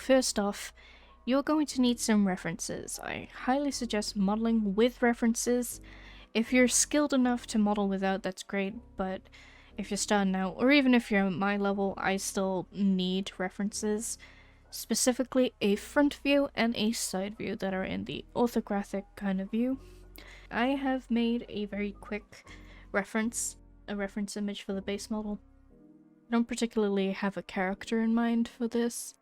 first off, you're going to need some references. I highly suggest modeling with references. If you're skilled enough to model without, that's great, but if you're starting out, or even if you're at my level, I still need references. Specifically a front view and a side view that are in the orthographic kind of view. I have made a very quick reference image for the base model. I don't particularly have a character in mind for this.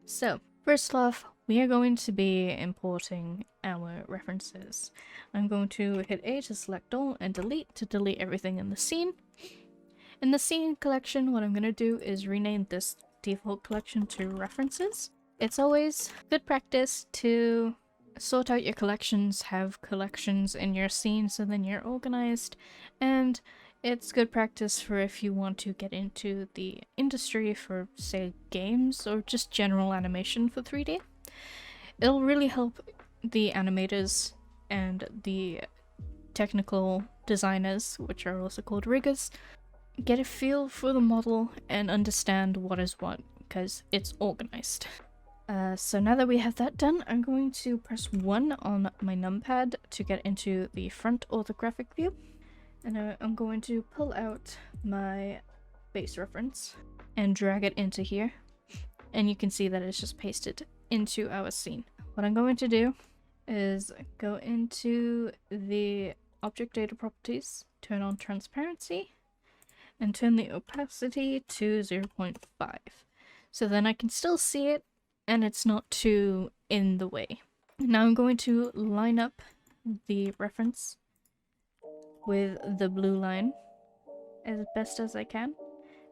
So, first off, we are going to be importing our references. I'm going to hit A to select all and delete to delete everything in the scene. In the scene collection, what I'm going to do is rename this default collection to references. It's always good practice to sort out your collections, have collections in your scene so then you're organized, and it's good practice for if you want to get into the industry for, say, games or just general animation for 3D. It'll really help the animators and the technical designers, which are also called riggers, get a feel for the model and understand what is what, because it's organized. So now that we have that done, I'm going to press 1 on my numpad to get into the front orthographic view. And I'm going to pull out my base reference and drag it into here. And you can see that it's just pasted into our scene. What I'm going to do is go into the object data properties, turn on transparency, and turn the opacity to 0.5. So then I can still see it and it's not too in the way. Now I'm going to line up the reference with the blue line as best as I can,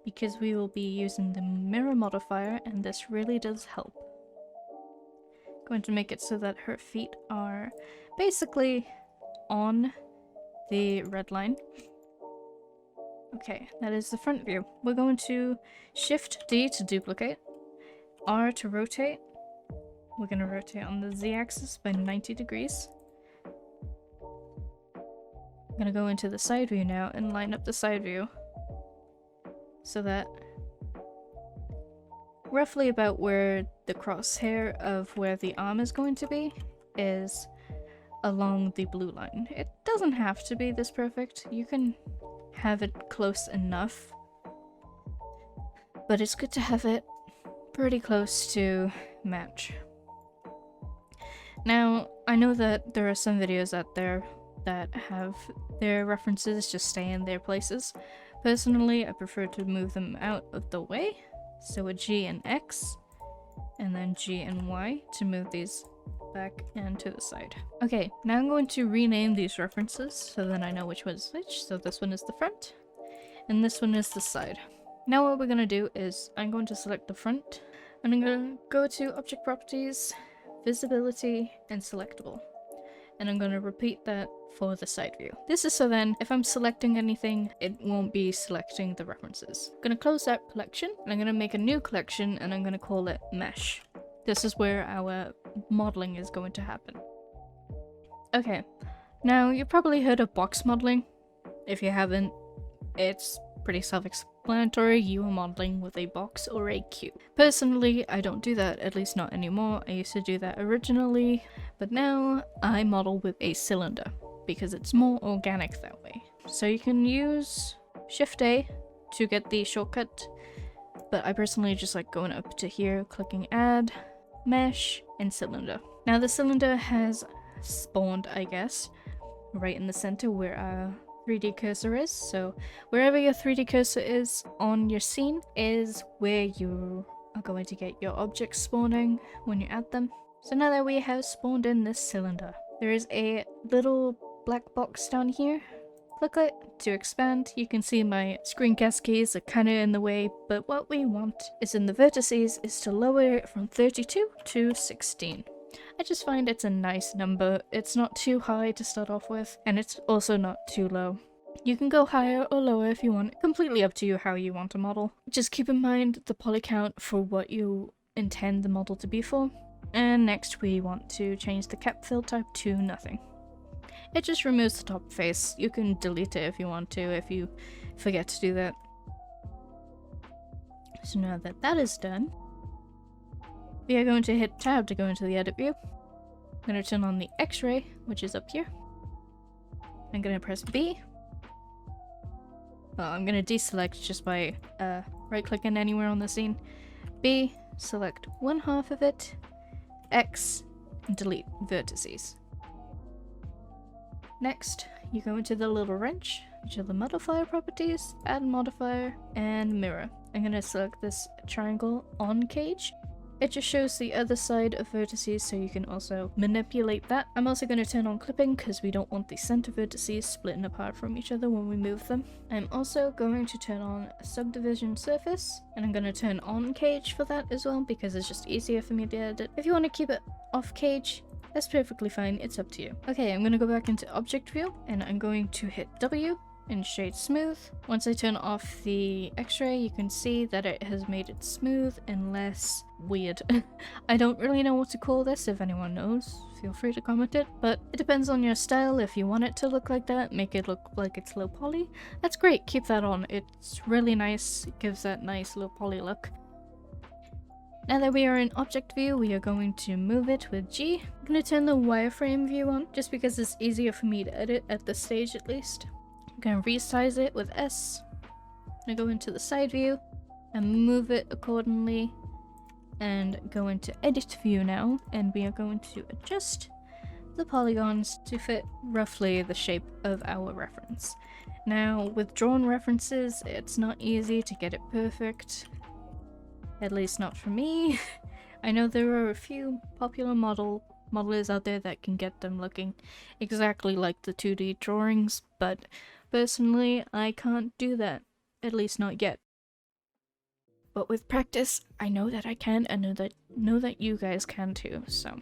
because we will be using the mirror modifier and this really does help. Going to make it so that her feet are basically on the red line. Okay, that is the front view. We're going to Shift D to duplicate, R to rotate. We're going to rotate on the Z-axis by 90 degrees. I'm going to go into the side view now and line up the side view so that roughly about where the crosshair of where the arm is going to be is along the blue line. It doesn't have to be this perfect. You can have it close enough, but it's good to have it pretty close to match. Now, I know that there are some videos out there that have their references just stay in their places. Personally, I prefer to move them out of the way, so a G and X, and then G and Y to move these back and to the side. Okay, now I'm going to rename these references so then I know which one is which. So this one is the front, and this one is the side. Now what we're going to do is I'm going to select the front, and I'm going to go to Object Properties, Visibility, and Selectable. And I'm going to repeat that for the side view. This is so then, if I'm selecting anything, it won't be selecting the references. I'm going to close that collection, and I'm going to make a new collection, and I'm going to call it Mesh. This is where our modeling is going to happen. Okay, now you've probably heard of box modeling. If you haven't, it's pretty self-explanatory. You are modeling with a box or a cube. Personally, I don't do that, at least not anymore. I used to do that originally, but now I model with a cylinder because it's more organic that way. So you can use Shift A to get the shortcut, but I personally just like going up to here, clicking Add, Mesh, and Cylinder. Now the cylinder has spawned, I guess, right in the center where our 3D cursor is. So wherever your 3D cursor is on your scene is where you are going to get your objects spawning when you add them. So now that we have spawned in this cylinder, there is a little black box down here. Click it to expand. You can see my screencast keys are kind of in the way, but what we want is in the vertices is to lower it from 32 to 16. I just find it's a nice number. It's not too high to start off with, and it's also not too low. You can go higher or lower if you want, completely up to you how you want to model. Just keep in mind the poly count for what you intend the model to be for. And next we want to change the cap fill type to nothing. It just removes the top face. You can delete it if you want to, if you forget to do that. So now that that is done, We are going to hit tab to go into the edit view. I'm going to turn on the X-ray, which is up here. I'm going to press B. Well, I'm going to deselect just by right-clicking anywhere on the scene. B, select one half of it. X, and delete vertices. Next, you go into the little wrench, which are the modifier properties, add modifier, and mirror. I'm going to select this triangle on cage. It just shows the other side of vertices, so you can also manipulate that. I'm also going to turn on clipping because we don't want the center vertices splitting apart from each other when we move them. I'm also going to turn on subdivision surface, and I'm going to turn on cage for that as well because it's just easier for me to edit. If you want to keep it off cage, that's perfectly fine, it's up to you. Okay, I'm going to go back into object view, and I'm going to hit W and shade smooth. Once I turn off the X-ray, you can see that it has made it smooth and less weird. I don't really know what to call this. If anyone knows, feel free to comment it, but it depends on your style. If you want it to look like that, make it look like it's low poly, that's great, keep that on. It's really nice, it gives that nice low poly look. Now that we are in object view, we are going to move it with G. I'm going to turn the wireframe view on, just because it's easier for me to edit at this stage at least. I'm going to resize it with S. I'm going to go into the side view and move it accordingly, and go into edit view now, and we are going to adjust the polygons to fit roughly the shape of our reference. Now with drawn references, it's not easy to get it perfect. At least not for me. I know there are a few popular modelers out there that can get them looking exactly like the 2D drawings, but personally I can't do that, at least not yet. But with practice, I know that I can, and know that you guys can too, so.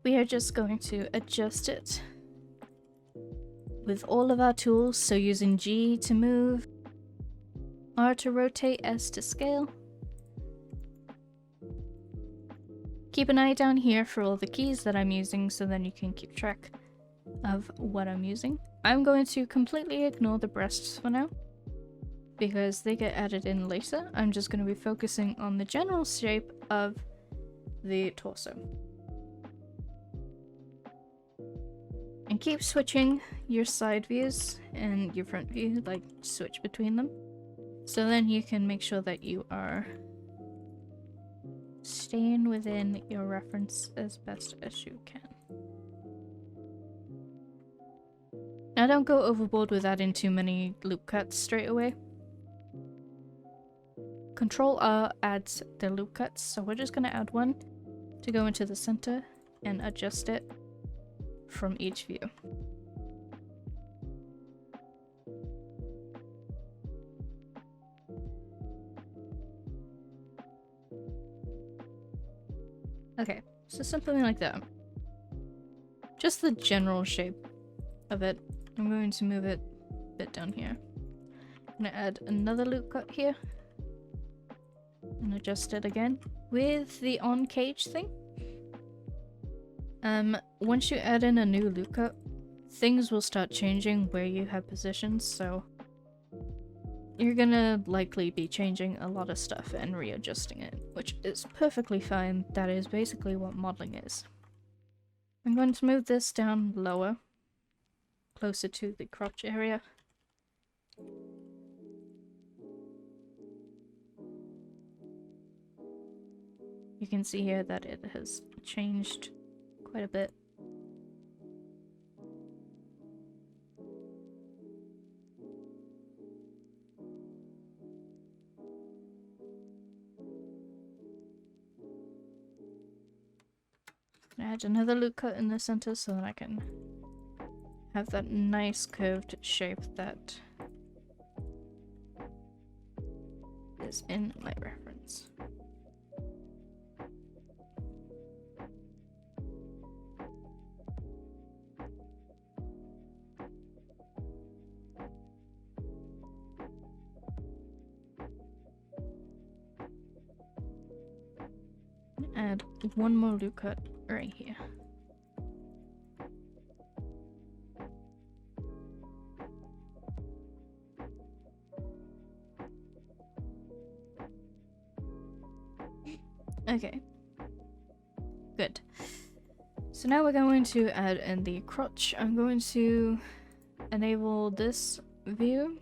We are just going to adjust it with all of our tools, so using G to move, R to rotate, S to scale. Keep an eye down here for all the keys that I'm using, so then you can keep track of what I'm using. I'm going to completely ignore the breasts for now, because they get added in later. I'm just going to be focusing on the general shape of the torso. And keep switching your side views and your front view, like switch between them. So then you can make sure that you are staying within your reference as best as you can. Now don't go overboard with adding too many loop cuts straight away. Control R adds the loop cuts, so we're just going to add one to go into the center and adjust it from each view. Okay, so something like that. Just the general shape of it. I'm going to move it a bit down here. I'm going to add another loop cut here. And adjust it again. With the on cage thing, once you add in a new loop cut, things will start changing where you have positions, so you're gonna likely be changing a lot of stuff and readjusting it, which is perfectly fine. That is basically what modeling is. I'm going to move this down lower, closer to the crotch area. You can see here that it has changed quite a bit. Add another loop cut in the center so that I can have that nice curved shape that is in my reference. Add one more loop cut right here. Okay. Good. So now we're going to add in the crotch. I'm going to enable this view.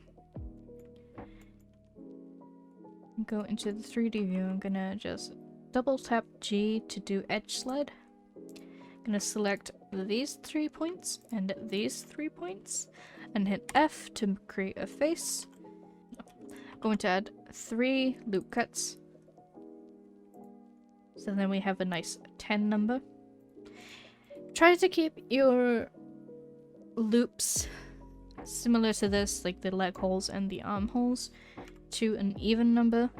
Go into the 3D view. I'm gonna just double tap G to do edge slide. I'm gonna select these 3 points and these 3 points and hit F to create a face. I'm going to add 3 loop cuts. So then we have a nice 10 number. Try to keep your loops similar to this, like the leg holes and the arm holes, to an even number.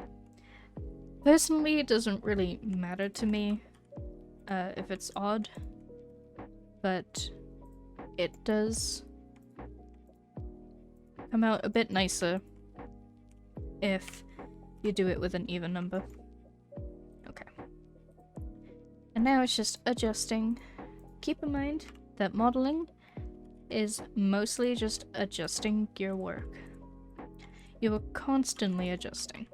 Personally, it doesn't really matter to me if it's odd, but it does come out a bit nicer if you do it with an even number. Okay. And now it's just adjusting. Keep in mind that modeling is mostly just adjusting your work. You are constantly adjusting.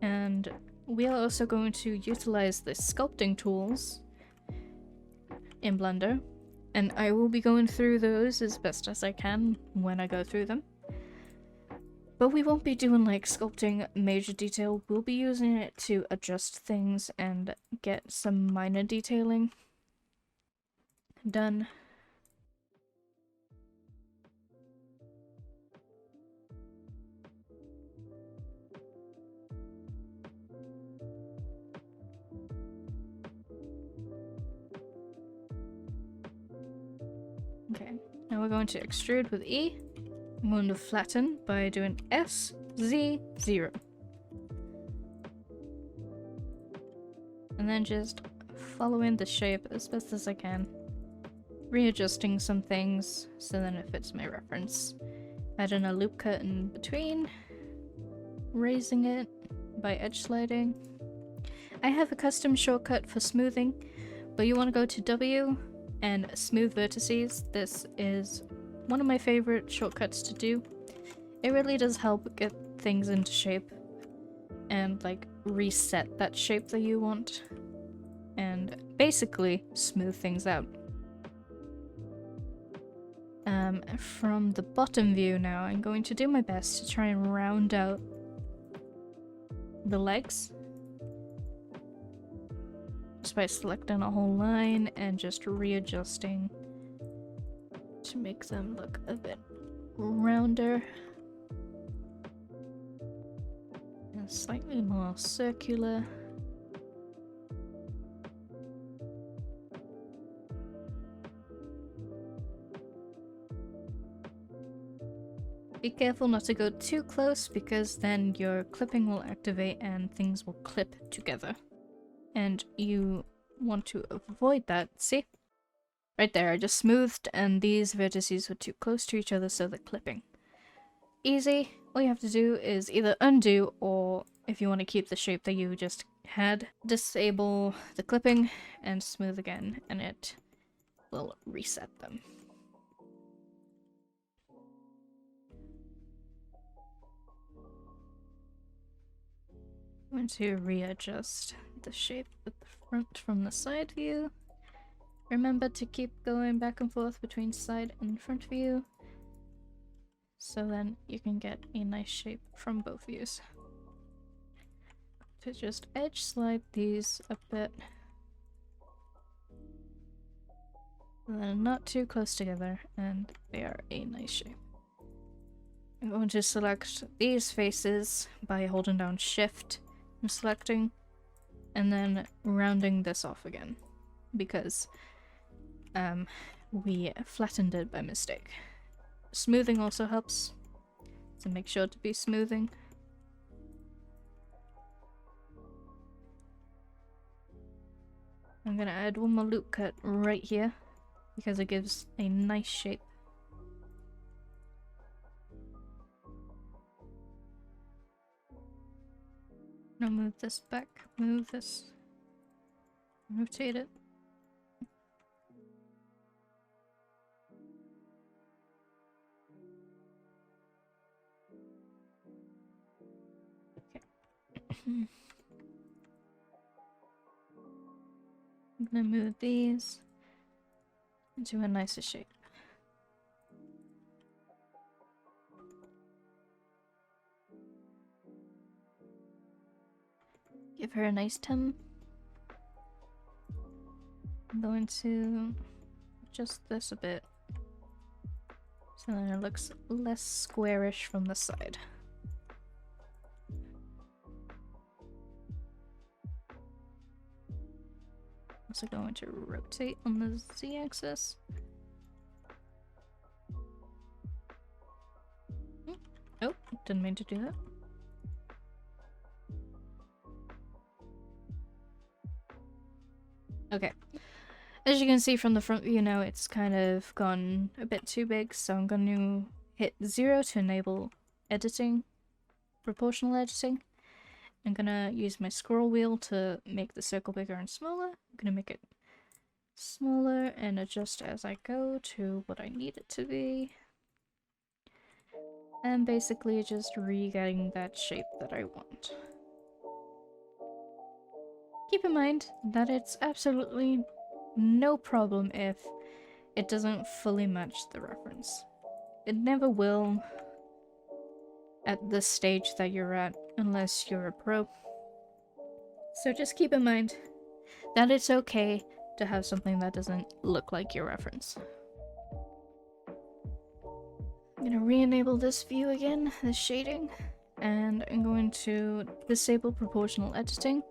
And we are also going to utilize the sculpting tools in Blender, and I will be going through those as best as I can when I go through them. But we won't be doing like sculpting major detail, we'll be using it to adjust things and get some minor detailing done. Okay, now we're going to extrude with E. I'm going to flatten by doing S, Z, 0. And then just following the shape as best as I can. Readjusting some things so then it fits my reference. Adding a loop cut in between. Raising it by edge sliding. I have a custom shortcut for smoothing, but you want to go to W and smooth vertices. This is one of my favorite shortcuts to do. It really does help get things into shape and like reset that shape that you want and basically smooth things out. From the bottom view now, I'm going to do my best to try and round out the legs just by selecting a whole line and just readjusting to make them look a bit rounder and slightly more circular. Be careful not to go too close because then your clipping will activate and things will clip together. And you want to avoid that. See? Right there, I just smoothed and these vertices were too close to each other, so they're clipping. Easy. All you have to do is either undo, or if you want to keep the shape that you just had, disable the clipping and smooth again, and it will reset them. I'm going to readjust the shape with the front from the side view. Remember to keep going back and forth between side and front view, so then you can get a nice shape from both views. To just edge slide these a bit, and then not too close together, and they are a nice shape. I'm going to select these faces by holding down Shift and selecting, and then rounding this off again, because we flattened it by mistake. Smoothing also helps, so make sure to be smoothing. I'm gonna add one more loop cut right here, because it gives a nice shape. Now move this back, move this, rotate it. Okay. I'm gonna move these into a nicer shape. Give her a nice tum. I'm going to adjust this a bit so then it looks less squarish from the side. Also going to rotate on the z-axis. Oh, didn't mean to do that. Okay. As you can see from the front view now, it's kind of gone a bit too big, so I'm going to hit 0 to enable editing, proportional editing. I'm gonna use my scroll wheel to make the circle bigger and smaller. I'm gonna make it smaller and adjust as I go to what I need it to be. And basically just re-getting that shape that I want. Keep in mind that it's absolutely no problem if it doesn't fully match the reference. It never will at the stage that you're at unless you're a pro. So just keep in mind that it's okay to have something that doesn't look like your reference. I'm gonna re-enable this view again, this shading, and I'm going to disable proportional editing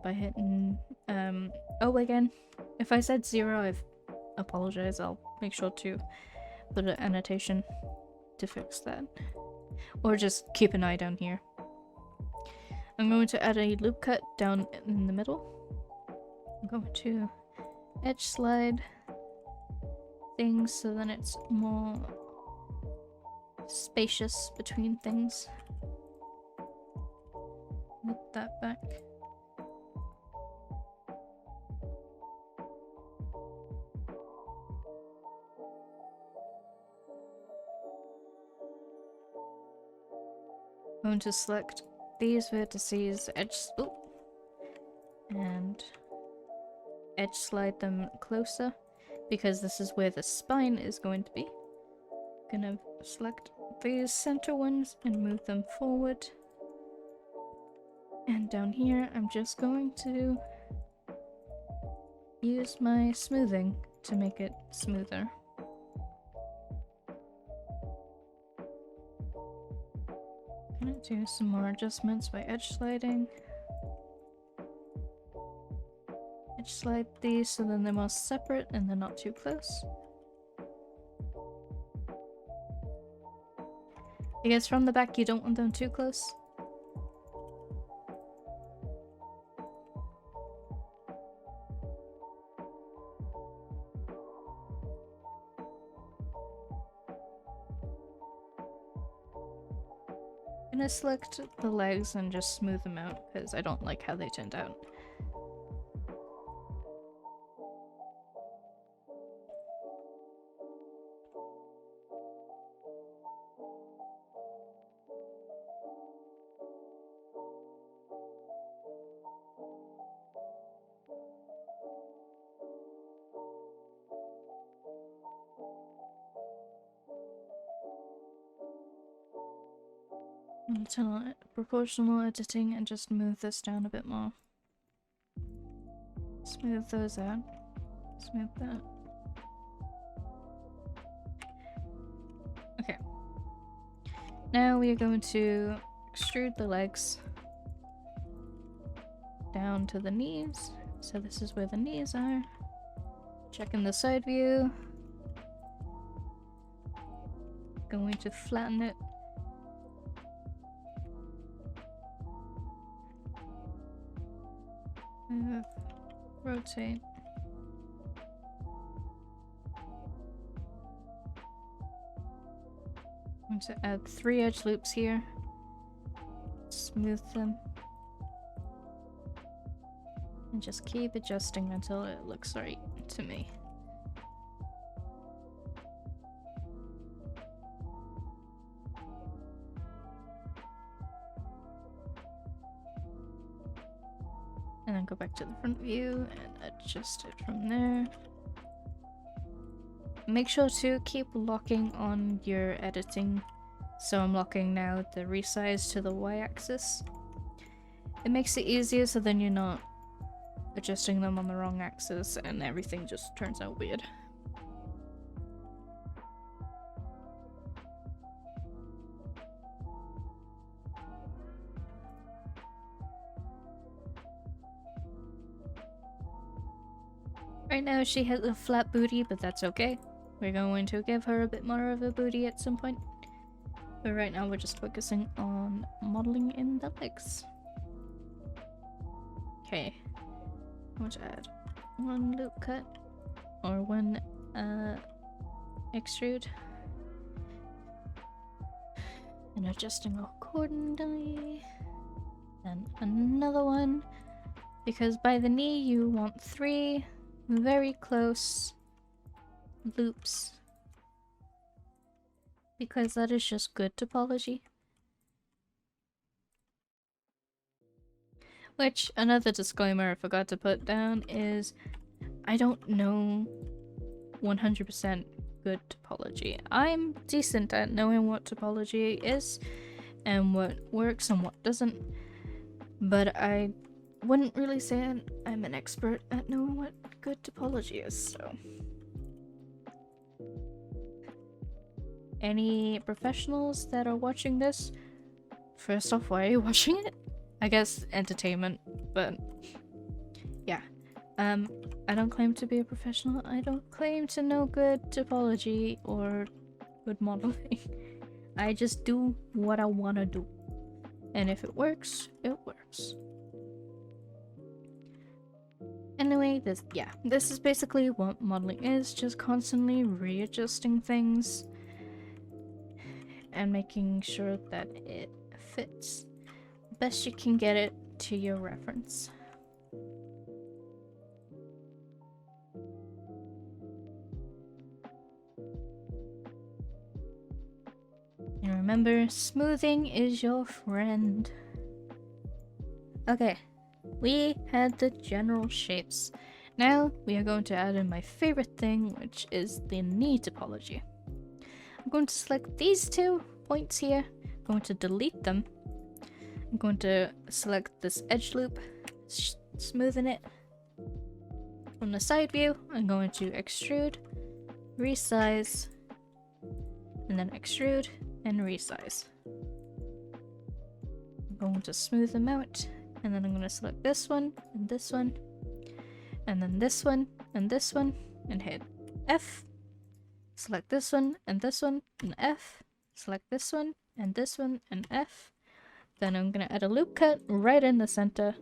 by hitting O again. If I said 0, I apologize. I'll make sure to put an annotation to fix that. Or just keep an eye down here. I'm going to add a loop cut down in the middle. I'm going to edge slide things so then it's more spacious between things. Move that back. I'm going to select these vertices, and edge slide them closer because this is where the spine is going to be. Gonna select these center ones and move them forward. And down here, I'm just going to use my smoothing to make it smoother. I'm gonna do some more adjustments by edge sliding. Edge slide these so then they're more separate and they're not too close. Because from the back you don't want them too close. I'm gonna select the legs and just smooth them out because I don't like how they turned out. I'm gonna turn on proportional editing and just move this down a bit more. Smooth those out. Smooth that. Okay. Now we are going to extrude the legs down to the knees. So this is where the knees are. Checking the side view. Going to flatten it. Move, rotate. I'm going to add 3 edge loops here. Smooth them. And just keep adjusting until it looks right to me. And then then go back to the front view and adjust it from there. Make sure to keep locking on your editing. So I'm locking now the resize to the y-axis. It makes it easier so then you're not adjusting them on the wrong axis and everything just turns out weird. Right now she has a flat booty, but that's okay. We're going to give her a bit more of a booty at some point. But right now we're just focusing on modeling in the legs. Okay. I want to add one loop cut or one extrude. And adjusting accordingly. Then another one. Because by the knee you want 3 very close loops. Because that is just good topology. Which, another disclaimer I forgot to put down is I don't know 100% good topology. I'm decent at knowing what topology is and what works and what doesn't, but I wouldn't really say I'm an expert at knowing what good topology is, so. Any professionals that are watching this? First off, why are you watching it? I guess entertainment, but yeah. I don't claim to be a professional. I don't claim to know good topology or good modeling. I just do what I want to do. And if it works, it works. Anyway, this is basically what modeling is, just constantly readjusting things and making sure that it fits best you can get it to your reference. And remember, smoothing is your friend. Okay, we had the general shapes. Now we are going to add in my favorite thing, which is the knee topology. I'm going to select these 2 points here. I'm going to delete them. I'm going to select this edge loop, smoothen it. From the side view, I'm going to extrude, resize, and then extrude and resize. I'm going to smooth them out, and then I'm going to select this one, and this one, and then this one, and this one, and hit F. Select this one, and this one, and F. Select this one, and this one, and F. Then I'm gonna add a loop cut right in the center.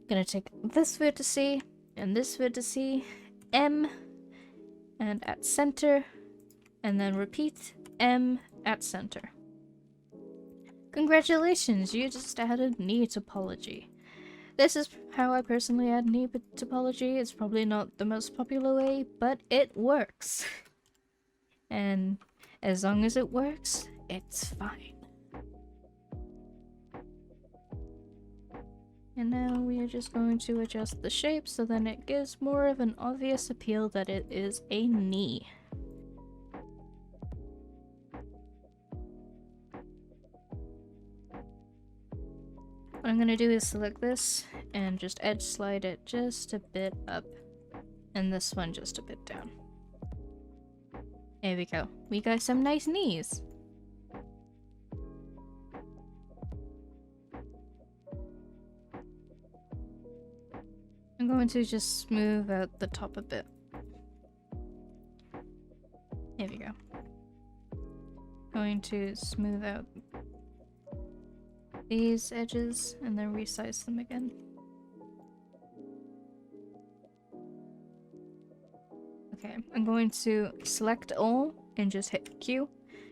Gonna take this vertice and this vertice, M, and at center, and then repeat M at center. Congratulations, you just added knee topology. This is how I personally add knee topology. It's probably not the most popular way, but it works. And as long as it works, it's fine. And now we are just going to adjust the shape so then it gives more of an obvious appeal that it is a knee. What I'm gonna do is select this and just edge slide it just a bit up, and this one just a bit down. There we go. We got some nice knees. I'm going to just smooth out the top a bit. There we go. Going to smooth out these edges and then resize them again. Okay, I'm going to select all and just hit Q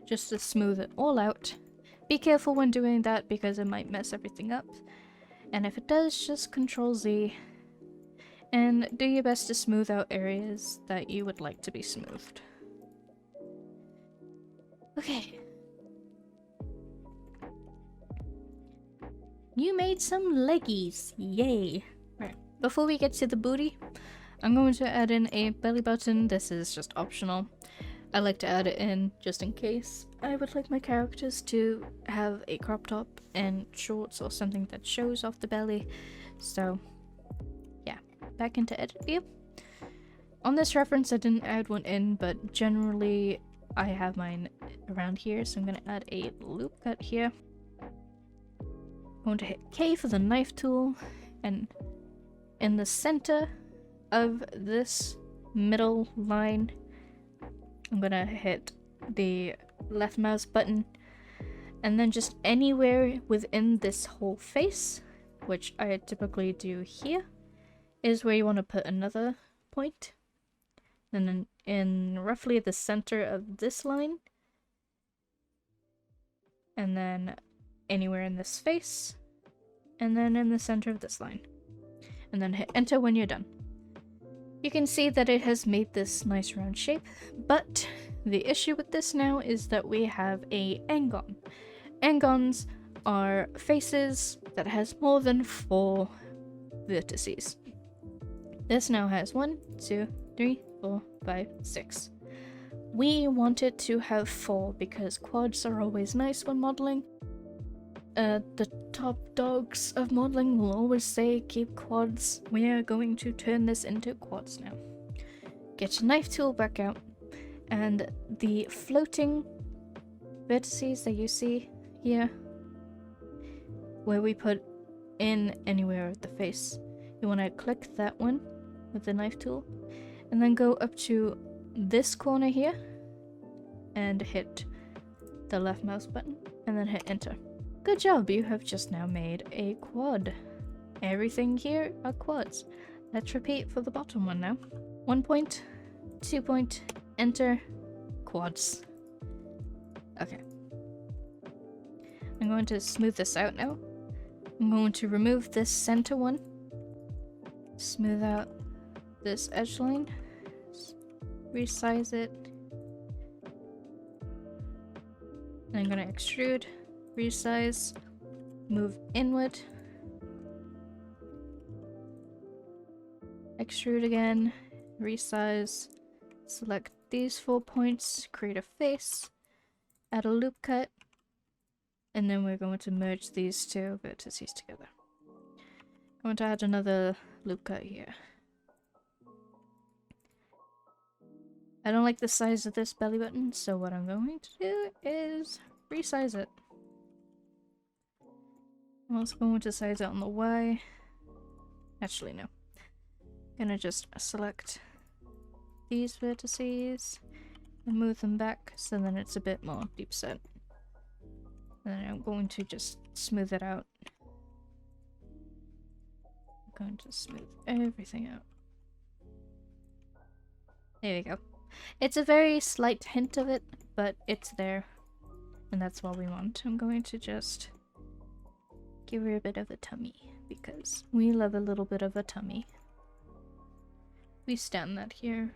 just to smooth it all out. Be careful when doing that because it might mess everything up. And if it does, just Control Z. And do your best to smooth out areas that you would like to be smoothed. Okay. You made some leggies. Yay. Right, Before we get to the booty, I'm going to add in a belly button. This is just optional. I like to add it in just in case. I would like my characters to have a crop top and shorts or something that shows off the belly. So yeah, back into edit view. On this reference I didn't add one in, but generally I have mine around here, so I'm going to add a loop cut here. I'm going to hit K for the knife tool, and in the center of this middle line I'm gonna hit the left mouse button, and then just anywhere within this whole face, which I typically do here, is where you want to put another point. And then in roughly the center of this line, and then anywhere in this face, and then in the center of this line. And then hit enter when you're done. You can see that it has made this nice round shape, but the issue with this now is that we have a angon. Angons are faces that has more than 4 vertices. This now has 1, 2, 3, 4, 5, 6. We want it to have 4 because quads are always nice when modeling. The top dogs of modeling will always say keep quads. We are going to turn this into quads now. Get your knife tool back out, and the floating vertices that you see here, where we put in anywhere of the face, you want to click that one with the knife tool, and then go up to this corner here and hit the left mouse button, and then hit enter. Good job, you have just now made a quad. Everything here are quads. Let's repeat for the bottom one now. 1 point, 2 point, enter, quads. Okay. I'm going to smooth this out now. I'm going to remove this center one. Smooth out this edge line. Resize it. And I'm going to extrude. Resize, move inward, extrude again, resize, select these 4 points, create a face, add a loop cut, and then we're going to merge these 2 vertices together. I want to add another loop cut here. I don't like the size of this belly button, so what I'm going to do is resize it. I'm also going to size it on the Y. Actually, no. I'm gonna just select these vertices and move them back so then it's a bit more deep set. And then I'm going to just smooth it out. I'm going to smooth everything out. There we go. It's a very slight hint of it, but it's there. And that's what we want. I'm going to just give her a bit of a tummy, because we love a little bit of a tummy. We stand that here.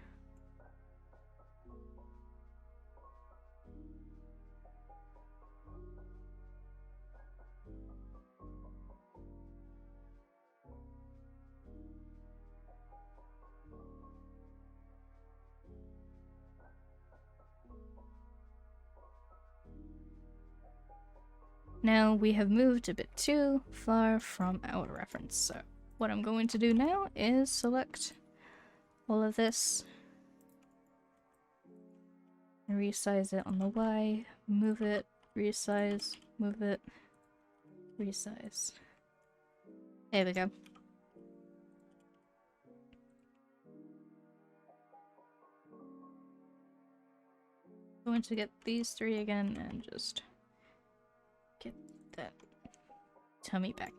Now we have moved a bit too far from our reference, so what I'm going to do now is select all of this, and resize it on the Y, move it, resize, move it, resize. There we go. Going to get these 3 again and just get that tummy back.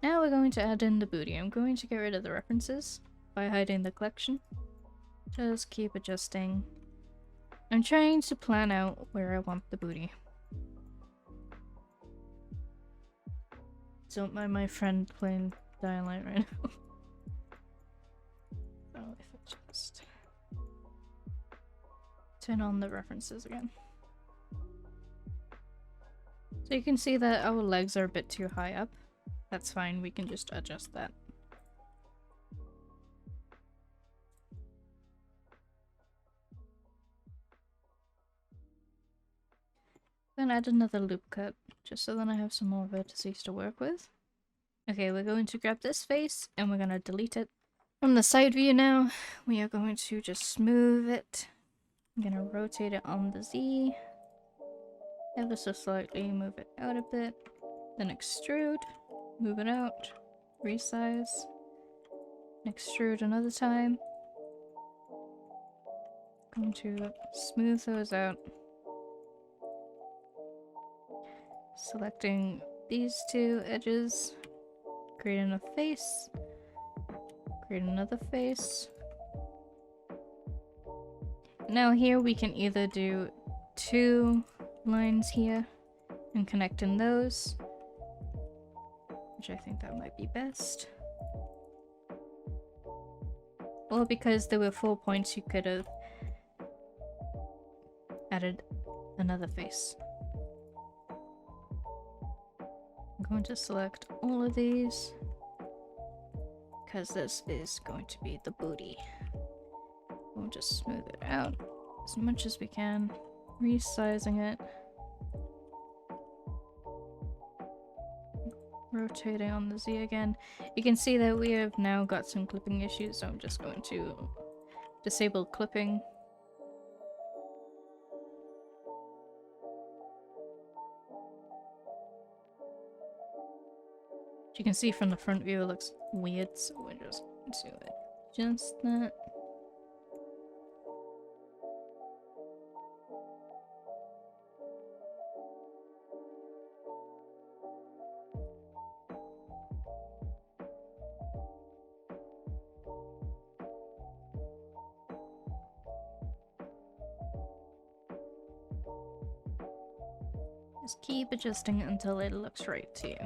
Now we're going to add in the booty. I'm going to get rid of the references by hiding the collection. Just keep adjusting. I'm trying to plan out where I want the booty. Don't mind my friend playing Dying Light right now. So if I just turn on the references again. So you can see that our legs are a bit too high up. That's fine, we can just adjust that. Then add another loop cut, just so then I have some more vertices to work with. Okay, we're going to grab this face and we're going to delete it. From the side view now, we are going to just smooth it. I'm going to rotate it on the Z. Ever so slightly, move it out a bit. Then extrude, move it out, resize, extrude another time. Going to smooth those out. Selecting these two edges, creating a face, create another face. Now here we can either do two lines here and connecting those, which I think that might be best. Or because there were 4 points, you could have added another face. I'm going to select all of these because this is going to be the booty. We'll just smooth it out as much as we can, resizing it, rotating on the Z again. You can see that we have now got some clipping issues, so I'm just going to disable clipping. As you can see from the front view, it looks weird, so we're just going to adjust that. Just keep adjusting it until it looks right to you.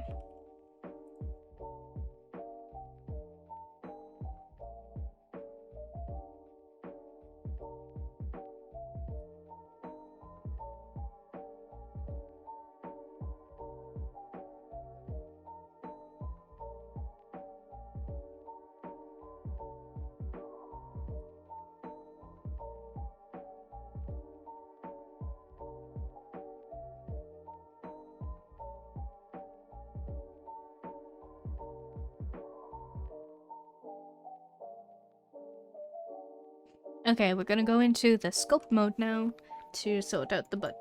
Okay, we're gonna go into the sculpt mode now to sort out the butt.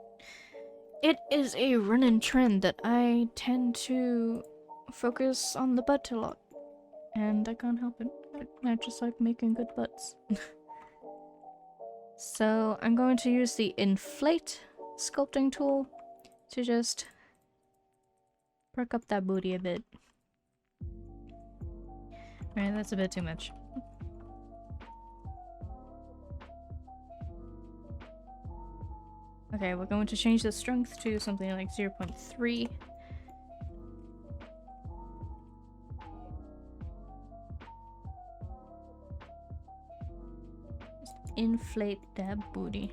It is a running trend that I tend to focus on the butt a lot, and I can't help it. I just like making good butts. So I'm going to use the Inflate Sculpting tool to just perk up that booty a bit. Alright, that's a bit too much. Okay, we're going to change the strength to something like 0.3. Just inflate that booty.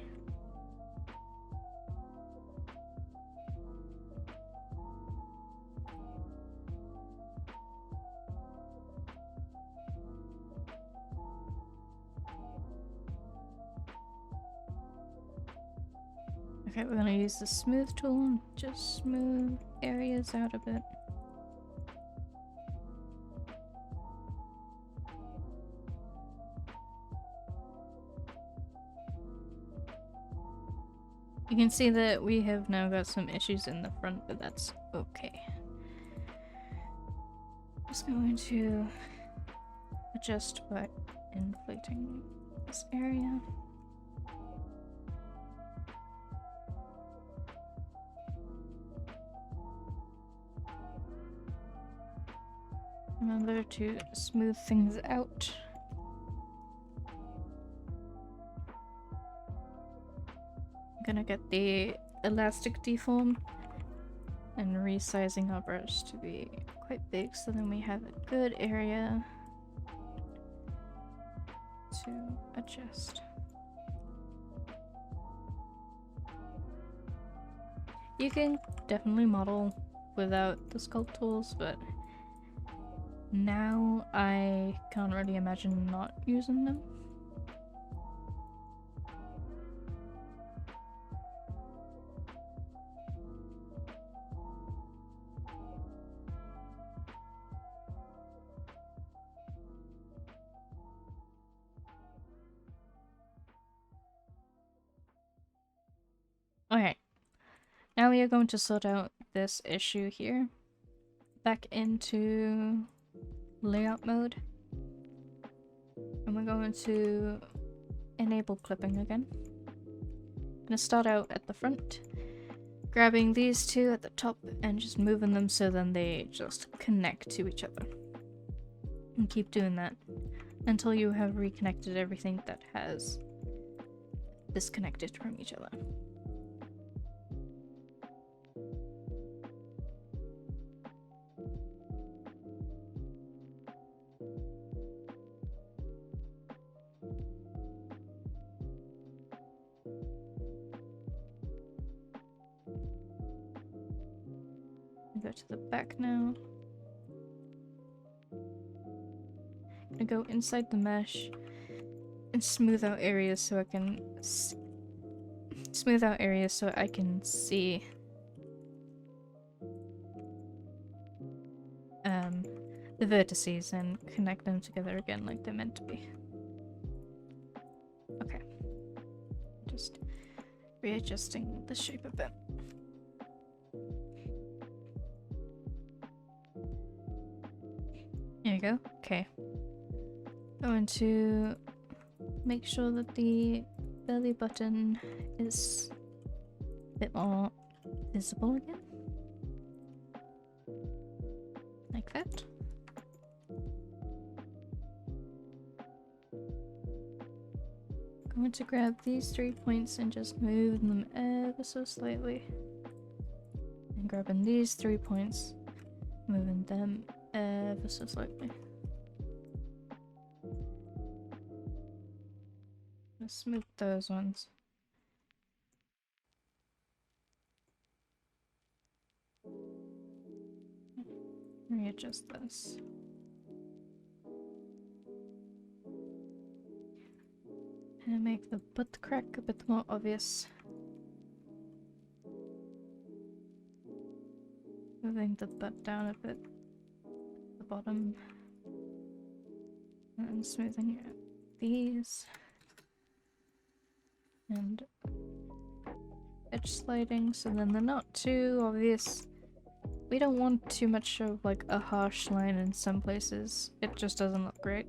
Okay, we're gonna use the smooth tool and just smooth areas out a bit. You can see that we have now got some issues in the front, but that's okay. Just going to adjust by inflating this area. Remember to smooth things out. I'm gonna get the elastic deform and resizing our brush to be quite big so then we have a good area to adjust. You can definitely model without the sculpt tools, but now I can't really imagine not using them. Okay, now we are going to sort out this issue here. Back into layout mode. And we're going to enable clipping again. I'm gonna start out at the front, grabbing these two at the top and just moving them so then they just connect to each other. And keep doing that until you have reconnected everything that has disconnected from each other. Go to the back now. I'm gonna go inside the mesh and smooth out areas so I can see the vertices and connect them together again like they're meant to be. Okay. Just readjusting the shape a bit. There you go. Okay. Going to make sure that the belly button is a bit more visible again. Like that. Going to grab these 3 points and just move them ever so slightly. And grabbing these 3 points, moving them ever so slightly. Let's smooth those ones. Readjust this. And make the butt crack a bit more obvious. Moving the butt down a bit. The bottom. And smoothing out these. And edge sliding so then they're not too obvious. We don't want too much of like a harsh line in some places. It just doesn't look great.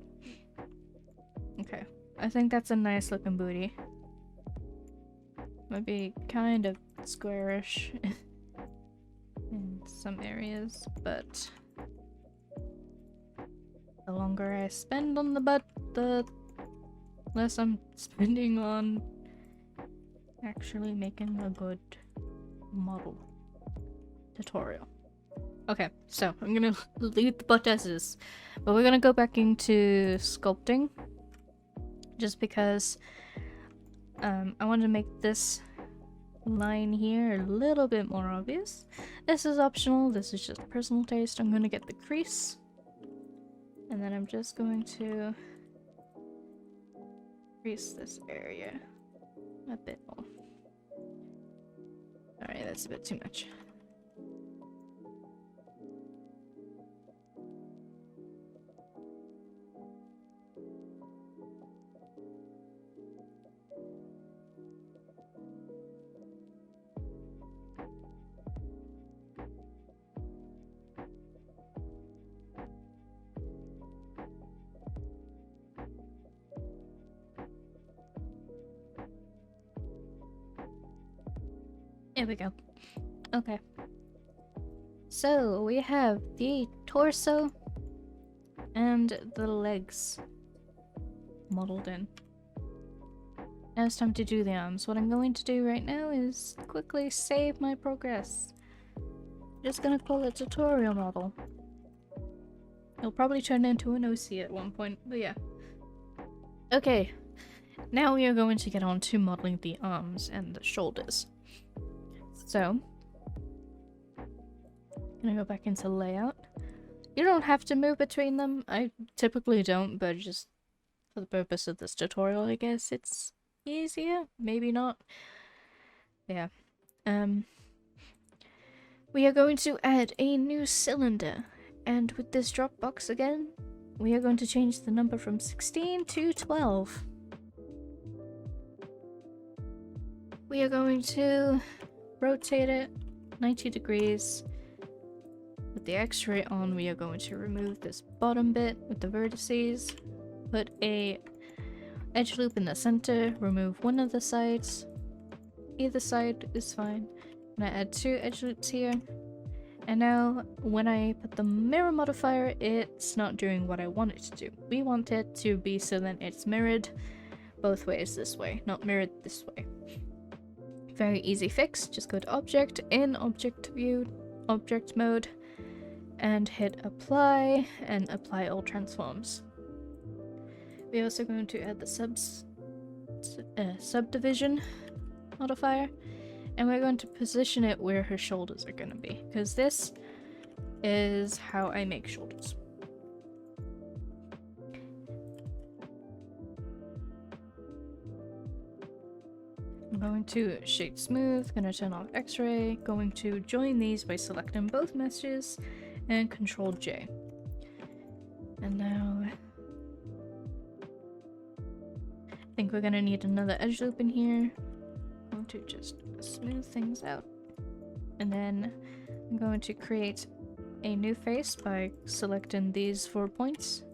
Okay. I think that's a nice looking booty. Might be kind of squarish in some areas, but the longer I spend on the butt, the less I'm spending on actually making a good model tutorial. Okay, so I'm gonna leave the butt as is, but we're gonna go back into sculpting just because I want to make this line here a little bit more obvious. This is optional, this is just personal taste. I'm gonna get the crease and then I'm just going to crease this area a bit more. Alright, that's a bit too much. There we go. Okay. So we have the torso and the legs modeled in. Now it's time to do the arms. What I'm going to do right now is quickly save my progress. Just gonna call it tutorial model. It'll probably turn into an OC at one point, but yeah. Okay, now we are going to get on to modeling the arms and the shoulders. So, Gonna go back into layout. You don't have to move between them. I typically don't, but just for the purpose of this tutorial, I guess it's easier. Maybe not. Yeah. We are going to add a new cylinder, and with this drop box again, we are going to change the number from 16 to 12. We are going to rotate it 90 degrees. With the X-ray on, we are going to remove this bottom bit with the vertices, put a edge loop in the center, remove one of the sides. Either side is fine. I'm gonna add 2 edge loops here. And now, when I put the mirror modifier, it's not doing what I want it to do. We want it to be so that it's mirrored both ways this way, not mirrored this way. Very easy fix. Just go to Object, in Object View, Object Mode, and hit Apply, and apply all transforms. We're also going to add the Subdivision modifier. And we're going to position it where her shoulders are going to be, because this is how I make shoulders. I'm going to shade smooth, going to turn off X-ray, going to join these by selecting both meshes and Control J. And now I think we're going to need another edge loop in here. To just smooth things out, and then I'm going to create a new face by selecting these 4 points,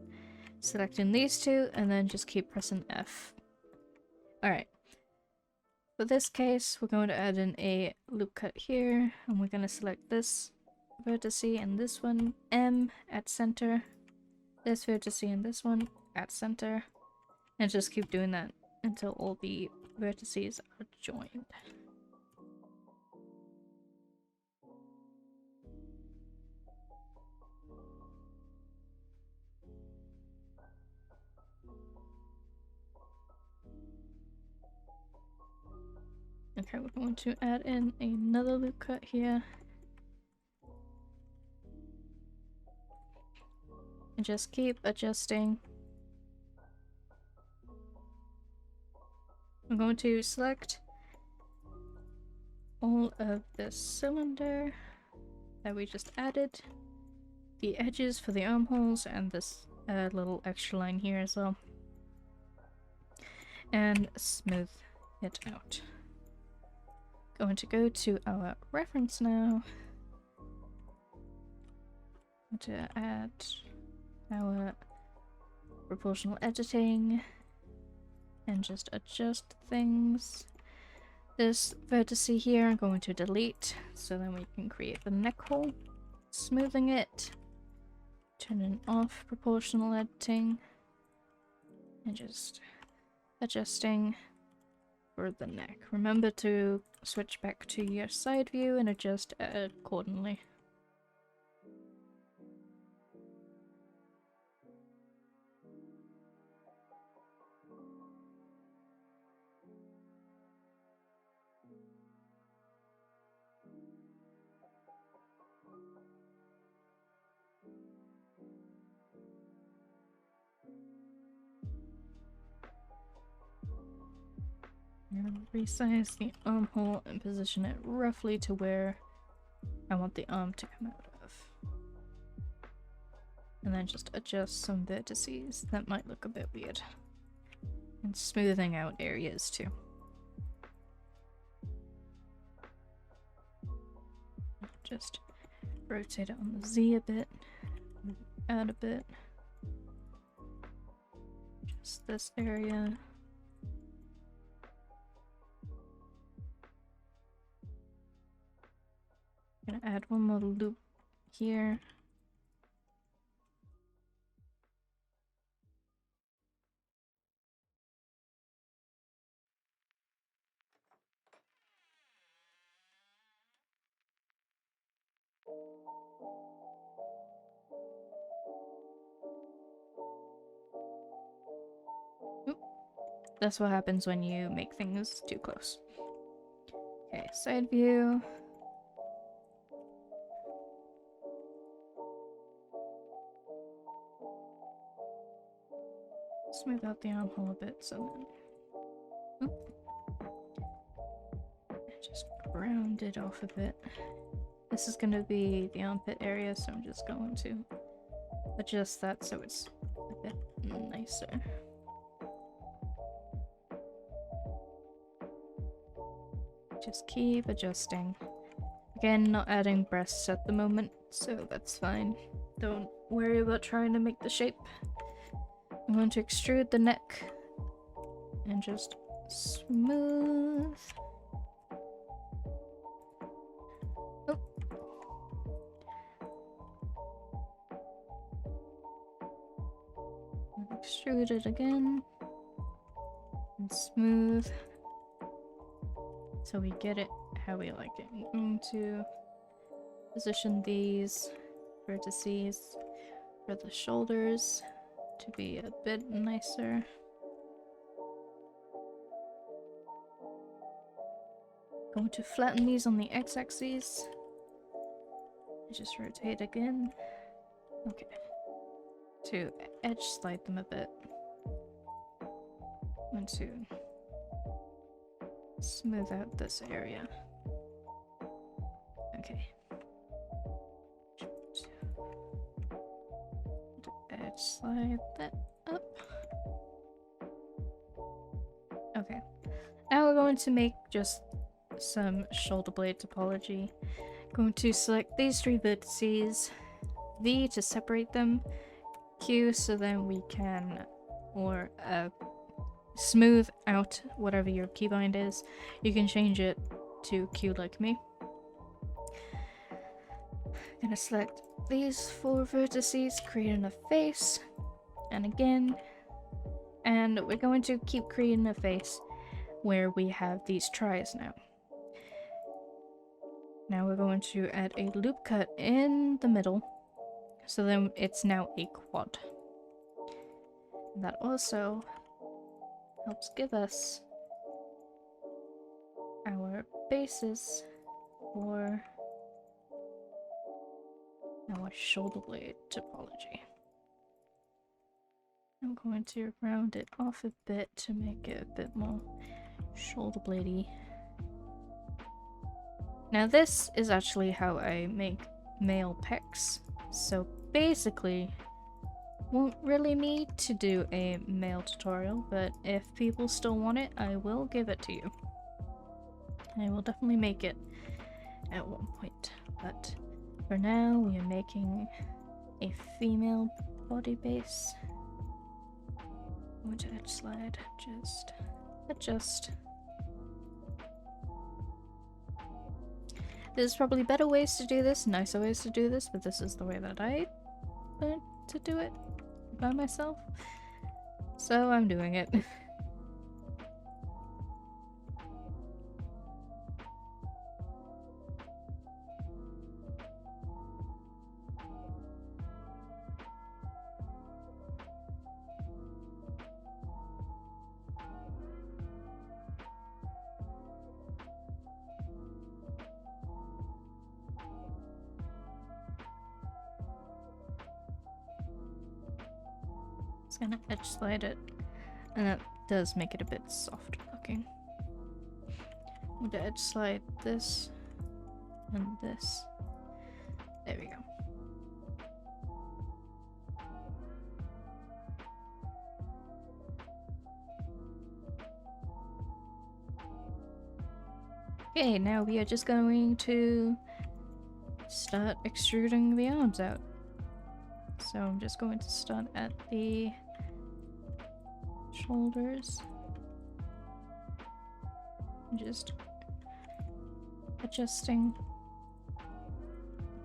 selecting these 2, and then just keep pressing F. Alright, for this case we're going to add in a loop cut here, and we're going to select this vertice and this one, M at center, this vertice and this one at center, and just keep doing that until all the vertices are joined. Okay, we're going to add in another loop cut here. And just keep adjusting. I'm going to select all of the cylinder that we just added, the edges for the armholes, and this little extra line here as well, and smooth it out. Going to go to our reference now. Going to add our proportional editing and just adjust things. This vertice here I'm going to delete so then we can create the neck hole. Smoothing it, turning off proportional editing, and just adjusting for the neck. Remember to switch back to your side view and adjust accordingly. And resize the armhole and position it roughly to where I want the arm to come out of. And then just adjust some vertices that might look a bit weird. And smoothing out areas too. Just rotate it on the Z a bit, add a bit. Just this area. Gonna add one more loop here. Oop. That's what happens when you make things too close. Okay, side view. Smooth out the armhole a bit, so then... Oop. Just round it off a bit. This is going to be the armpit area, so I'm just going to adjust that so it's a bit nicer. Just keep adjusting. Again, not adding breasts at the moment, so that's fine. Don't worry about trying to make the shape. I'm going to extrude the neck and just smooth. Oh. Extrude it again and smooth so we get it how we like it. I'm going to position these vertices for the shoulders to be a bit nicer. Going to flatten these on the x-axis. Just rotate again. Okay. To edge slide them a bit. And to smooth out this area. Okay. Edge slide that up. Okay. Now we're going to make just some shoulder blade topology. Going to select these three vertices, V to separate them, Q so then we can, smooth out whatever your keybind is. You can change it to Q like me. Gonna select these four vertices, creating a face, and again, and we're going to keep creating a face where we have these tries now. Now we're going to add a loop cut in the middle, so then it's now a quad. And that also helps give us our basis for our shoulder blade topology. I'm going to round it off a bit to make it a bit more shoulder bladey. Now this is actually how I make male pecs, so basically won't really need to do a male tutorial, but if people still want it, I will give it to you. I will definitely make it at one point, but for now we are making a female body base. I'm going to edge slide, just adjust. There's probably better ways to do this, nicer ways to do this, but this is the way that I learned to do it by myself. So I'm doing it. Gonna edge slide it, and that does make it a bit soft looking. I'm gonna edge slide this and this. There we go. Okay, now we are just going to start extruding the arms out. So I'm just going to start at the shoulders. Just adjusting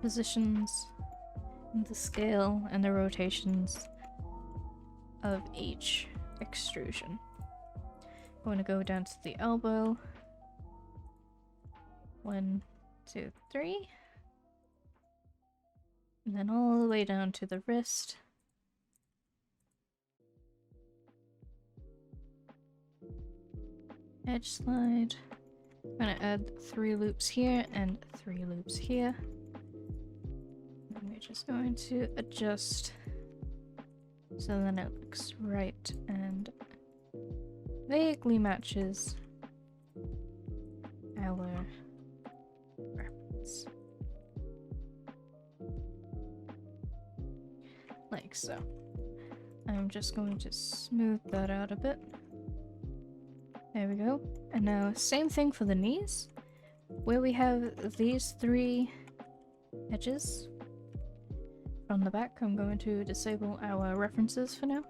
positions and the scale and the rotations of each extrusion. I'm going to go down to the elbow. 1, 2, 3. And then all the way down to the wrist. Edge slide. I'm gonna add 3 loops here and 3 loops here. And we're just going to adjust So then it looks right and vaguely matches our reference. Like so. I'm just going to smooth that out a bit. There we go. And now same thing for the knees, where we have these 3 edges. From the back, I'm going to disable our references for now.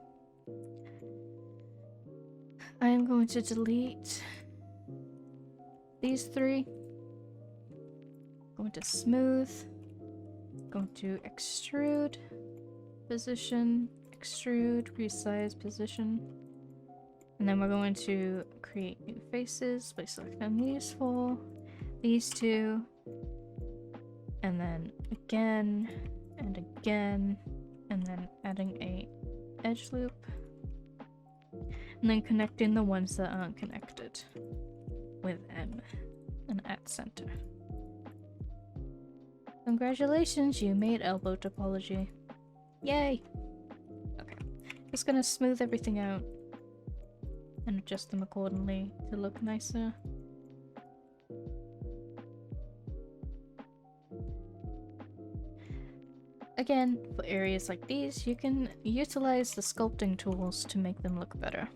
I am going to delete these 3. Going to smooth. Going to extrude, position, extrude, resize, position. And then we're going to create new faces by selecting these 4, these 2, and then again, and again, and then adding a edge loop, and then connecting the ones that aren't connected with M and at center. Congratulations, you made elbow topology. Yay! Okay, just gonna smooth everything out and adjust them accordingly to look nicer. Again, for areas like these, you can utilize the sculpting tools to make them look better.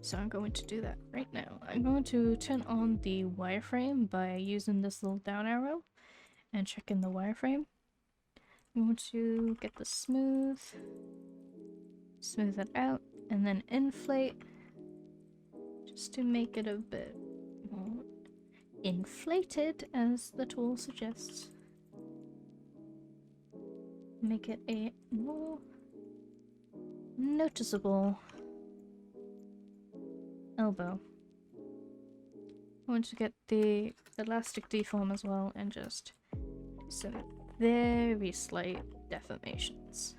So I'm going to do that right now. I'm going to turn on the wireframe by using this little down arrow and checking the wireframe. I'm going to get the smooth it out, and then inflate, just to make it a bit more inflated, as the tool suggests. Make it a more noticeable elbow. I want to get the elastic deform as well and just do some very slight deformations.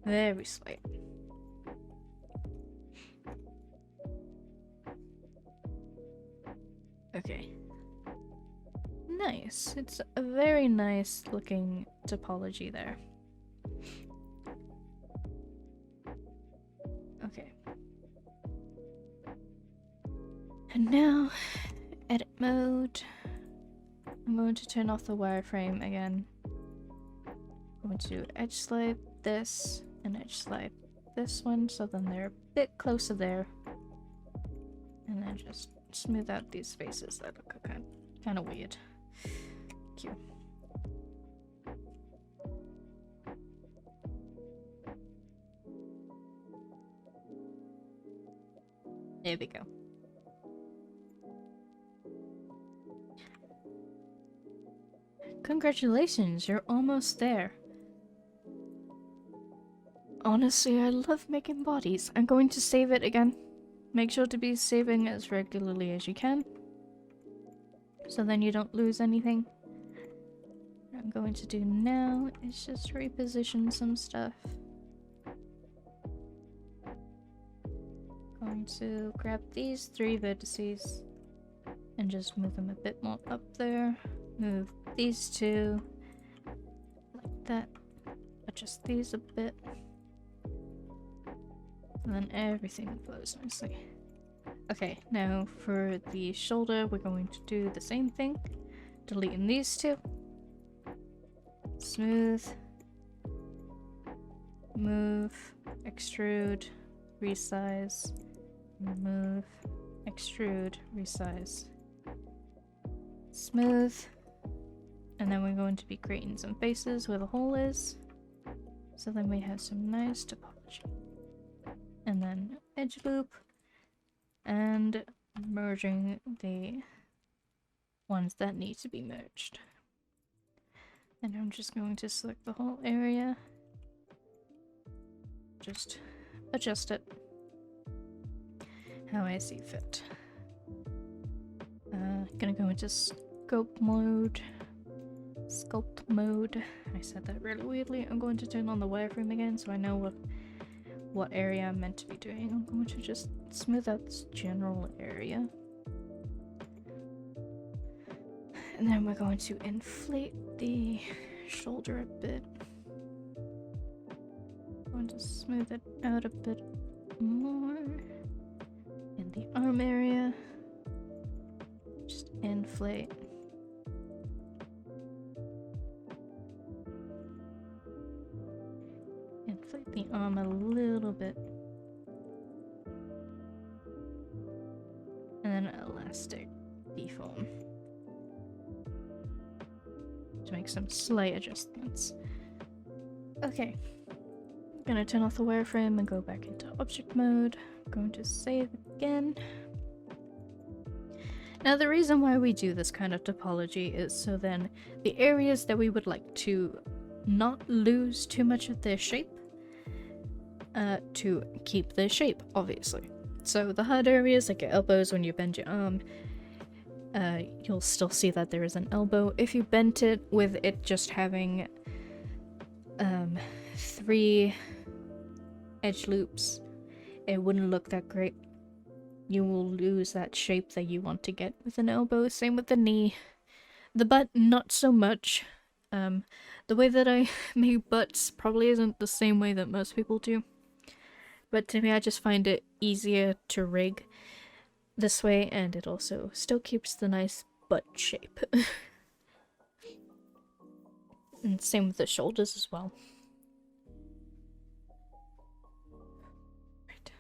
Very slight. Okay. Nice. It's a very nice looking topology there. Okay. And now, edit mode. I'm going to turn off the wireframe again. I'm going to edge swipe this and edge swipe this one, so then they're a bit closer there. And then just smooth out these faces that look kind of weird. Thank you. There we go. Congratulations, you're almost there. Honestly, I love making bodies. I'm going to save it again. Make sure to be saving as regularly as you can, so then you don't lose anything. What I'm going to do now is just reposition some stuff. Going to grab these 3 vertices and just move them a bit more up there. Move these 2 like that. Adjust these a bit. And then everything flows nicely. Okay, now for the shoulder, we're going to do the same thing. Deleting these 2. Smooth. Move. Extrude. Resize. Move. Extrude. Resize. Smooth. And then we're going to be creating some faces where the hole is. So then we have some nice topology. And then edge loop, and merging the ones that need to be merged. And I'm just going to select the whole area, just adjust it how I see fit. Gonna go into sculpt mode. I said that really weirdly. I'm going to turn on the wireframe again so I know what area I'm meant to be doing. I'm going to just smooth out this general area. And then we're going to inflate the shoulder a bit. smooth it out a bit more in the arm area. Just inflate. Inflate the arm a little bit. And then elastic deform. To make some slight adjustments. Okay. I'm gonna turn off the wireframe and go back into object mode. I'm going to save again. Now the reason why we do this kind of topology is so then the areas that we would like to not lose too much of their shape, to keep their shape, obviously. So the hard areas, like your elbows when you bend your arm, you'll still see that there is an elbow. If you bent it with it just having 3 edge loops, it wouldn't look that great. You will lose that shape that you want to get with an elbow. Same with the knee. The butt, not so much. The way that I make butts probably isn't the same way that most people do. But to me, I just find it easier to rig this way, and it also still keeps the nice butt shape. And same with the shoulders as well. Right.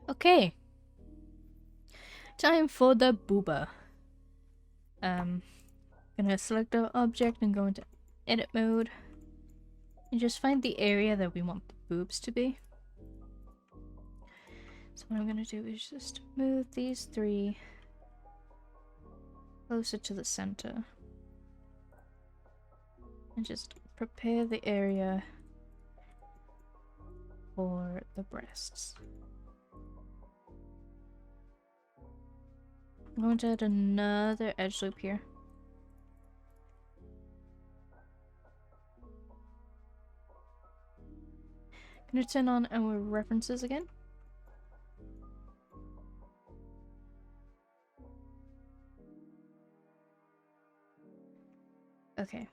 Okay. Time for the booba. Gonna select our object and go into edit mode. And just find the area that we want the boobs to be. So what I'm gonna do is just move these 3 closer to the center. And just prepare the area for the breasts. I'm going to add another edge loop here. I'm going to turn on our references again. Okay.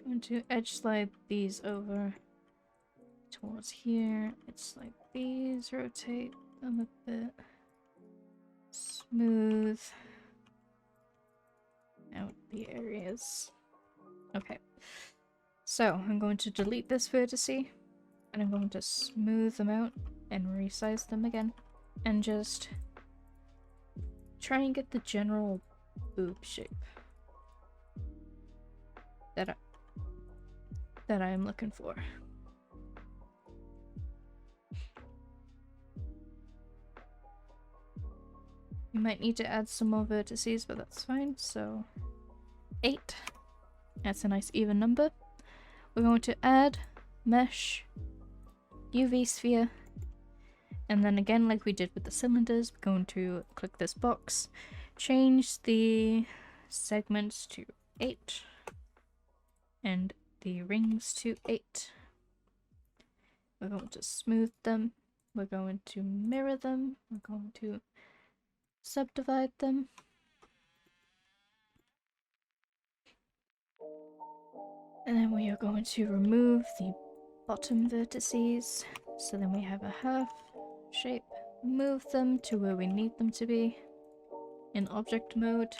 Going to edge slide these over towards here. It's like these, rotate them a bit. Smooth out the areas. Okay. So I'm going to delete this vertice and I'm going to smooth them out and resize them again. And just try and get the general boob shape that I'm looking for. You might need to add some more vertices, but that's fine. So 8. That's a nice even number. We're going to add mesh, UV sphere, and then again, like we did with the cylinders, we're going to click this box, change the segments to 8 and the rings to 8. We're going to smooth them. We're going to mirror them. We're going to subdivide them. And then we are going to remove the bottom vertices. So then we have a half shape. Move them to where we need them to be in object mode.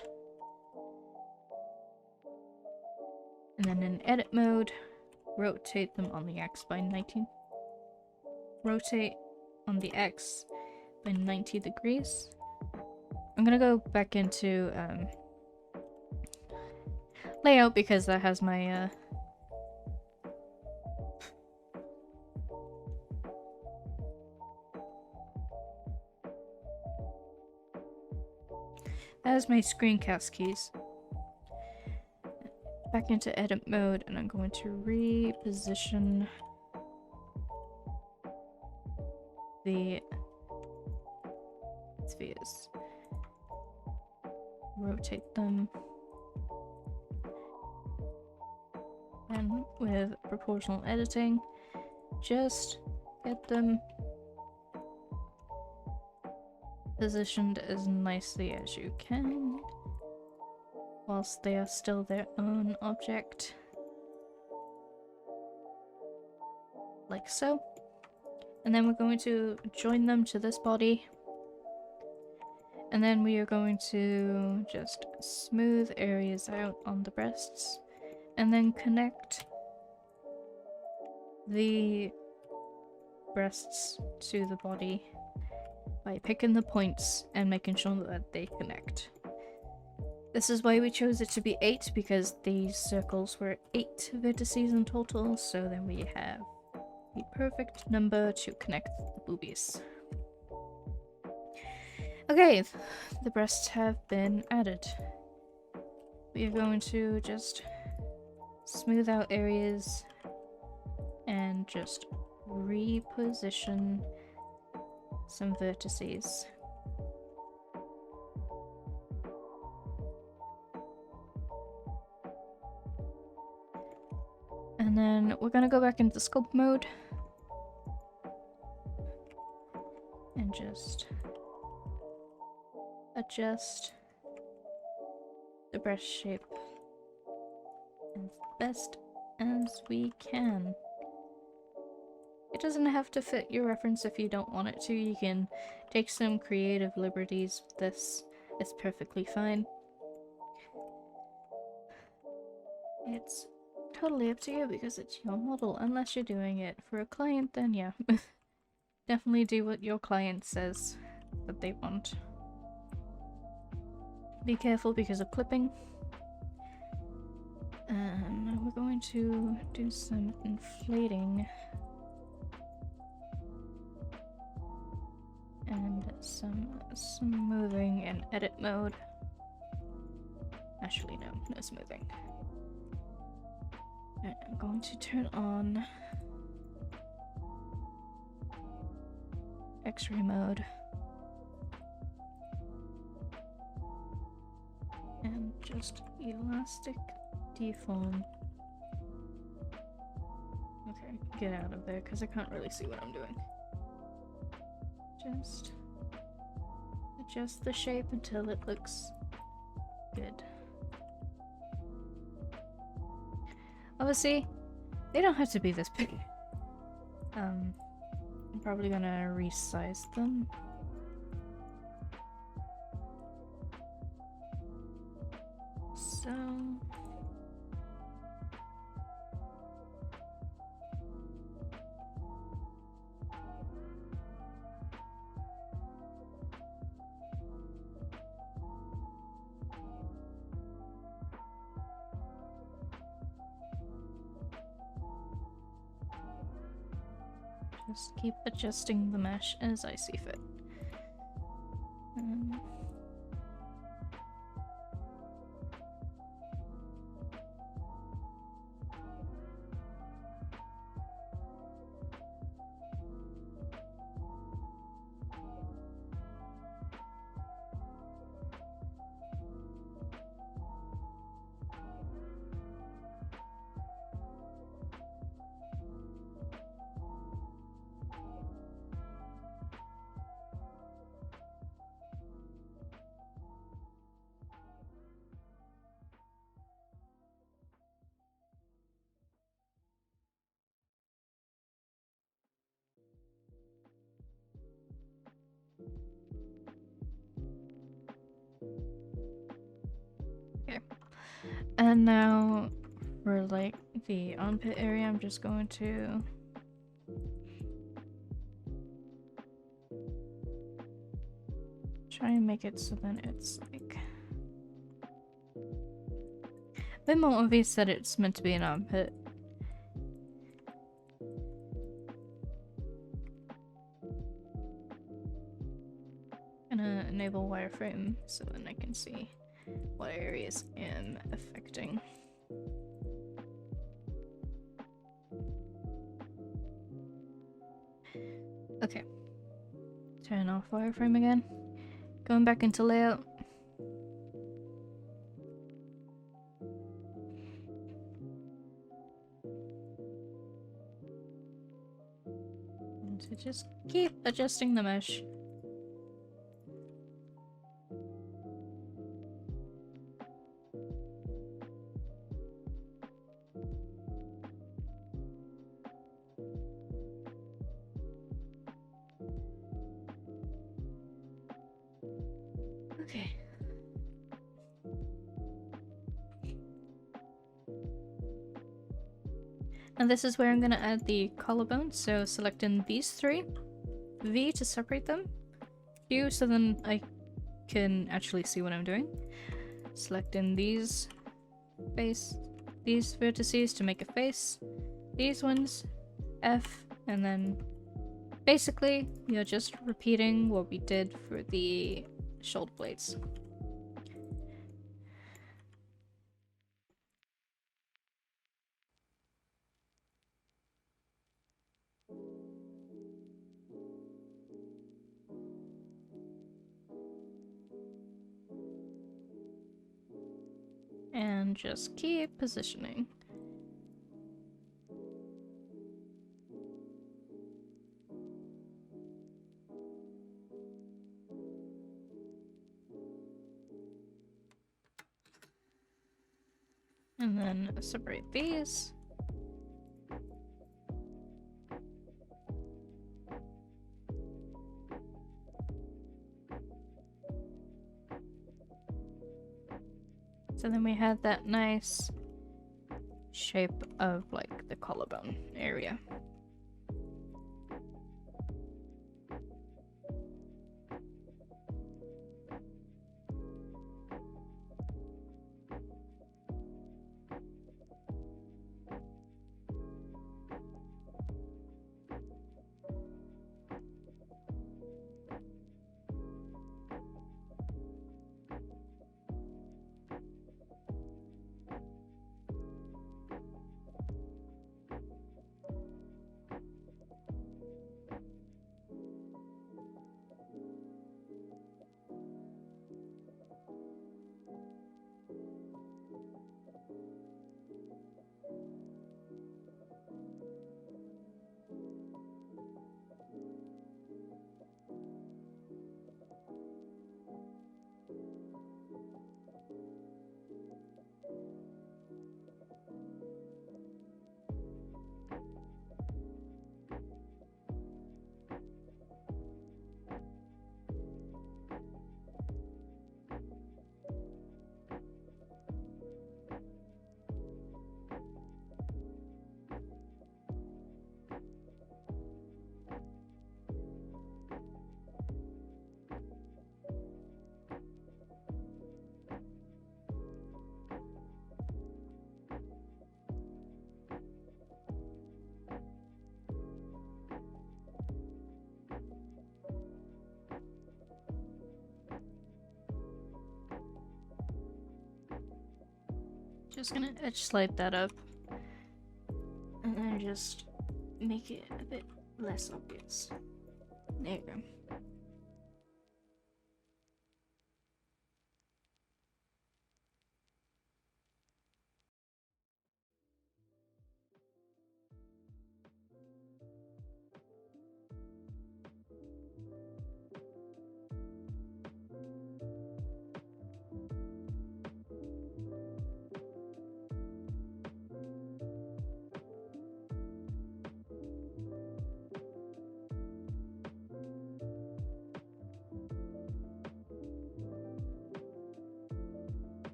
And then in edit mode, rotate them on the X by 19. Rotate on the X by 90 degrees. I'm gonna go back into layout because that has my that has my screencast keys. Back into edit mode, and I'm going to reposition the spheres. Rotate them. And with proportional editing, just get them positioned as nicely as you can, whilst they are still their own object. Like so. And then we're going to join them to this body. And then we are going to just smooth areas out on the breasts. And then connect the breasts to the body by picking the points and making sure that they connect. This is why we chose it to be 8, because these circles were 8 vertices in total, so then we have the perfect number to connect the boobies. Okay, the breasts have been added. We are going to just smooth out areas and just reposition some vertices. And then we're gonna go back into Sculpt Mode and just adjust the breast shape as best as we can. It doesn't have to fit your reference if you don't want it to. You can take some creative liberties with this. It's perfectly fine. It's totally up to you because it's your model. Unless you're doing it for a client, then yeah. Definitely do what your client says that they want. Be careful because of clipping. We're going to do some inflating and some smoothing in edit mode. Actually, no smoothing. Alright, I'm going to turn on X-ray mode. And just elastic deform. Okay, get out of there because I can't really see what I'm doing. Just adjust the shape until it looks good. Obviously, they don't have to be this big. I'm probably gonna resize them. So just keep adjusting the mesh as I see fit. And now for like the armpit area, I'm just going to try and make it so then it's like a bit more obvious that it's meant to be an armpit. Gonna enable wireframe so then I can see what areas am affecting. Okay. Turn off wireframe again. Going back into layout. to just keep adjusting the mesh. Okay. And this is where I'm gonna add the collarbone, so selecting these three, V to separate them, Q so then I can actually see what I'm doing, selecting these vertices to make a face, these ones, F, and then basically you're just repeating what we did for the shoulder blades. And just keep positioning. And then separate these. So then we had that nice shape of like the collarbone area. Just gonna edge slide that up and then just make it a bit less obvious. There you go.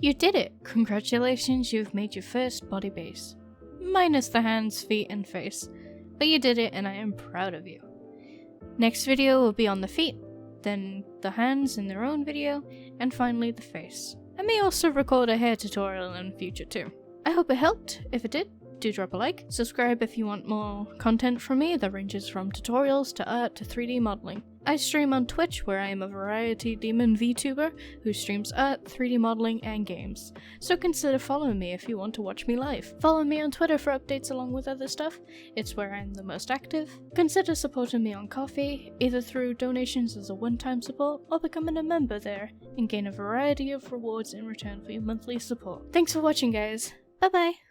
You did it! Congratulations, you've made your first body base. Minus the hands, feet, and face. But you did it and I am proud of you. Next video will be on the feet, then the hands in their own video, and finally the face. I may also record a hair tutorial in the future too. I hope it helped. If it did, do drop a like. Subscribe if you want more content from me that ranges from tutorials to art to 3D modeling. I stream on Twitch, where I am a variety demon VTuber who streams art, 3D modeling, and games, so consider following me if you want to watch me live. Follow me on Twitter for updates along with other stuff, it's where I'm the most active. Consider supporting me on Ko-fi, either through donations as a one-time support, or becoming a member there, and gain a variety of rewards in return for your monthly support. Thanks for watching, guys. Bye bye!